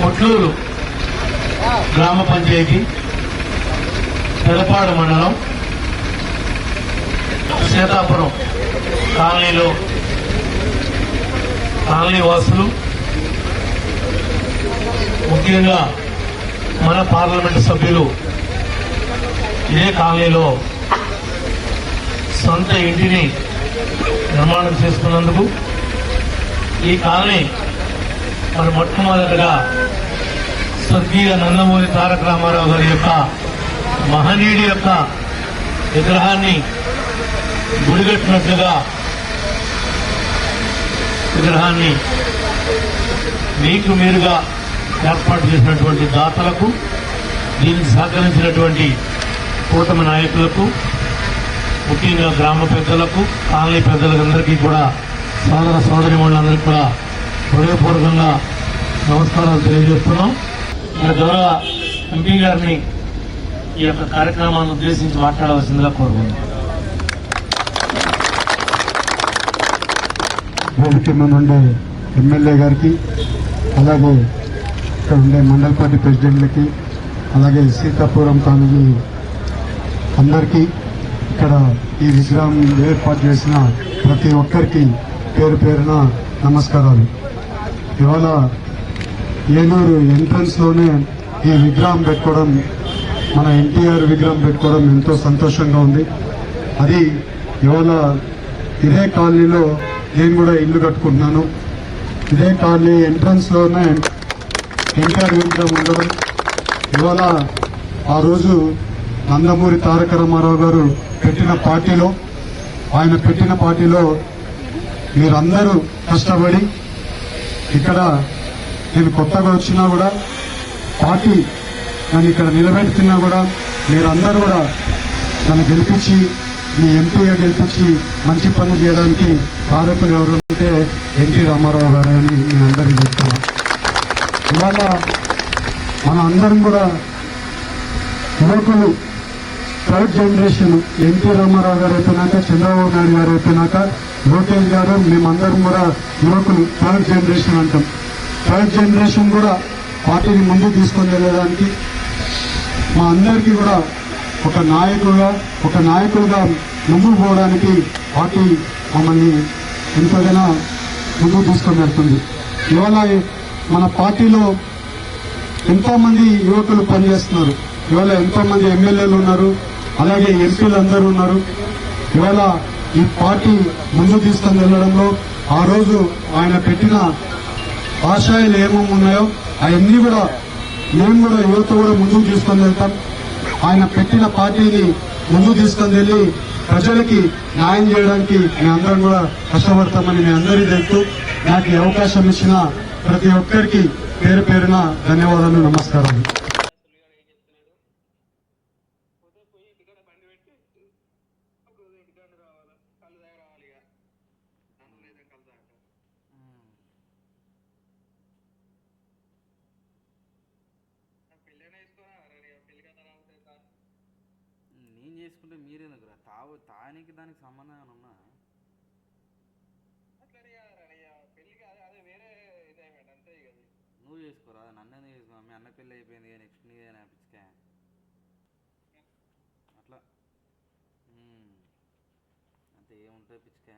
కొట్లూరు గ్రామ పంచాయతీ పెదపాడు మండలం సీతాపురం కాలనీలో కాలనీ వాసులు, ముఖ్యంగా మన పార్లమెంటు సభ్యులు ఇదే కాలనీలో సొంత ఇంటిని నిర్మాణం చేసుకున్నందుకు ఈ కాలనీ మరి మొట్టమొదటిగా స్వర్గీయ నందమూరి తారక రామారావు గారి యొక్క మహనీయుడి యొక్క విగ్రహాన్ని గుడిగట్టినట్లుగా విగ్రహాన్ని మీకు మీరుగా ఏర్పాటు చేసినటువంటి దాతలకు, దీనికి సహకరించినటువంటి కూటమి నాయకులకు, ముఖ్యంగా గ్రామ పెద్దలకు, కాలనీ పెద్దలందరికీ కూడా, సోదర సోదరిమణులందరికీ కూడా హృదయపూర్వకంగా నమస్కారాలు తెలియజేస్తున్నాం. మన గౌరవ ఎంపీ గారిని ఈ యొక్క కార్యక్రమాన్ని ఉద్దేశించి మాట్లాడవలసిందిగా కోరుకుంటున్నాం. వేదిక నుండి ఎమ్మెల్యే గారికి, అలాగే ఇక్కడ ఉండే మండల పార్టీ ప్రెసిడెంట్లకి, అలాగే సీతాపురం కాలనీ అందరికీ, ఇక్కడ ఈ విగ్రహం ఏర్పాటు చేసిన ప్రతి ఒక్కరికి పేరు పేరున నమస్కారాలు. ఇవాళ ఏలూరు ఎంట్రన్స్ లోనే ఈ విగ్రహం పెట్టుకోవడం, మన ఎన్టీఆర్ విగ్రహం పెట్టుకోవడం ఎంతో సంతోషంగా ఉంది. అది ఇవాళ ఇదే కాలనీలో నేను కూడా ఇల్లు కట్టుకుంటున్నాను. ఇదే కాలనీ ఎంట్రన్స్ లోనే ఎన్టీఆర్ విగ్రహం ఉండడం, ఇవాళ ఆ రోజు నందమూరి తారక రామారావు గారు ఆయన పెట్టిన పార్టీలో మీరందరూ కష్టపడి, ఇక్కడ నేను కొత్తగా వచ్చినా కూడా పార్టీ నన్ను ఇక్కడ నిలబెడుతున్నా కూడా మీరందరూ కూడా నన్ను గెలిపించి, మీ ఎంపీగా గెలిపించి మంచి పనులు చేయడానికి కారకులు ఎవరు అంటే ఎన్టీ రామారావు గారు అని నేను అందరికీ చెప్తున్నా. ఇవాళ మన అందరం కూడా యువకులు, థర్డ్ జనరేషన్, ఎన్టీ రామారావు గారు అయిపోయినాక, చంద్రబాబు నాయుడు గారు అయిపోయినాక, లోకేష్ గారు, మేమందరం కూడా యువకులు థర్డ్ జనరేషన్ అంటాం. థర్డ్ జనరేషన్ కూడా పార్టీని ముందు తీసుకొని వెళ్ళడానికి, మా అందరికీ కూడా ఒక నాయకులుగా ముందుకు పోవడానికి పార్టీ మమ్మల్ని ఎంతగానో ముందుకు తీసుకొని వెళ్తుంది. ఇవాళ మన పార్టీలో ఎంతో మంది యువకులు పనిచేస్తున్నారు. ఇవాళ ఎంతో మంది ఎమ్మెల్యేలు ఉన్నారు, అలాగే ఎంపీలు అందరూ ఉన్నారు. ఇవాళ ఈ పార్టీ ముందు తీసుకొని వెళ్లడంలో ఆ రోజు ఆయన పెట్టిన ఆశయాలు ఏమేమి ఉన్నాయో అవన్నీ కూడా మేము కూడా యువత కూడా ముందుకు తీసుకొని వెళ్తాం. ఆయన పెట్టిన పార్టీని ముందుకు తీసుకొని వెళ్లి ప్రజలకి న్యాయం చేయడానికి మేమందరం కూడా కష్టపడతామని మీ అందరికీ తెలుస్తూ, నాకు ఈ అవకాశం ఇచ్చిన ప్రతి ఒక్కరికి పేరు పేరున ధన్యవాదాలు, నమస్కారాలు. నేను చేసుకుంటే మీరేందుకురా తానికి దానికి సంబంధం ఏమైనా ఉన్నా? నువ్వు చేసుకోరా, నన్ను చేసుకో. మీ అన్న పెళ్ళి అయిపోయింది, నెక్స్ట్ నీదేనా పిచ్చికా? అట్లా అంతే, ఏముంటుంది పిచ్చికా.